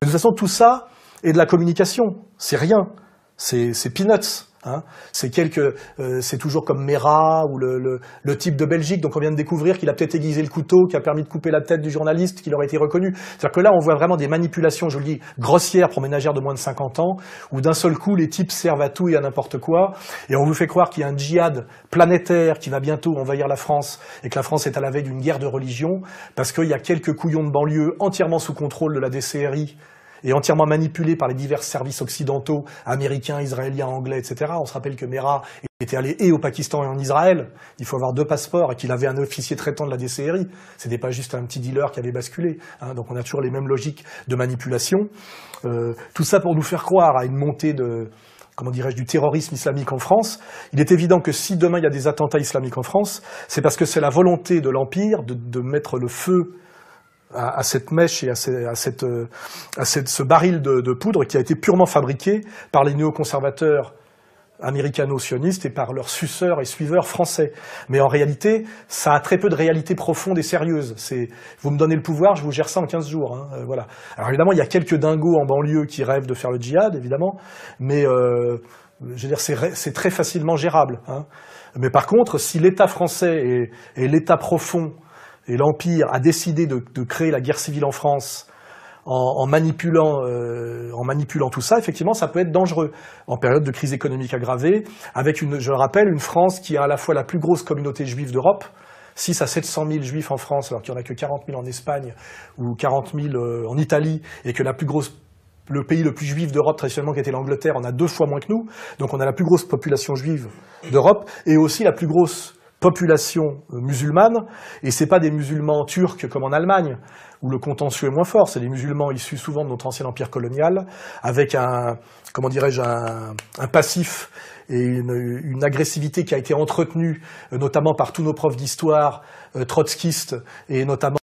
De toute façon, tout ça est de la communication. C'est rien. C'est peanuts. Hein. C'est toujours comme Mera ou le type de Belgique, donc on vient de découvrir qu'il a peut-être aiguisé le couteau, qui a permis de couper la tête du journaliste, qu'il aurait été reconnu. C'est-à-dire que là, on voit vraiment des manipulations, je le dis, grossières pour ménagères de moins de 50 ans, où d'un seul coup, les types servent à tout et à n'importe quoi, et on vous fait croire qu'il y a un djihad planétaire qui va bientôt envahir la France, et que la France est à la veille d'une guerre de religion, parce qu'il y a quelques couillons de banlieue entièrement sous contrôle de la DCRI, et entièrement manipulé par les divers services occidentaux, américains, israéliens, anglais, etc. On se rappelle que Mera était allé et au Pakistan et en Israël. Il faut avoir 2 passeports et qu'il avait un officier traitant de la DCRI. C'était pas juste un petit dealer qui avait basculé. Hein. Donc on a toujours les mêmes logiques de manipulation. Tout ça pour nous faire croire à une montée de, comment dirais-je, du terrorisme islamique en France. Il est évident que si demain il y a des attentats islamiques en France, c'est parce que c'est la volonté de l'Empire de mettre le feu à cette mèche et à ce baril de poudre qui a été purement fabriqué par les néoconservateurs américano-sionistes et par leurs suceurs et suiveurs français. Mais en réalité, ça a très peu de réalité profonde et sérieuse. Vous me donnez le pouvoir, je vous gère ça en 15 jours. Hein, voilà. Alors évidemment, il y a quelques dingos en banlieue qui rêvent de faire le djihad, évidemment, mais je veux dire, c'est très facilement gérable. Hein. Mais par contre, si l'État français et l'État profond et l'Empire a décidé de créer la guerre civile en France en manipulant tout ça, effectivement, ça peut être dangereux. En période de crise économique aggravée, avec, je le rappelle, une France qui a à la fois la plus grosse communauté juive d'Europe, 6 à 700 000 juifs en France, alors qu'il n'y en a que 40 000 en Espagne ou 40 000 en Italie, et que le pays le plus juif d'Europe, traditionnellement, qui était l'Angleterre, en a 2 fois moins que nous. Donc on a la plus grosse population juive d'Europe, et aussi la plus grosse population musulmane, et c'est pas des musulmans turcs comme en Allemagne, où le contentieux est moins fort, c'est des musulmans issus souvent de notre ancien empire colonial, avec un passif et une agressivité qui a été entretenue, notamment par tous nos profs d'histoire trotskistes, et notamment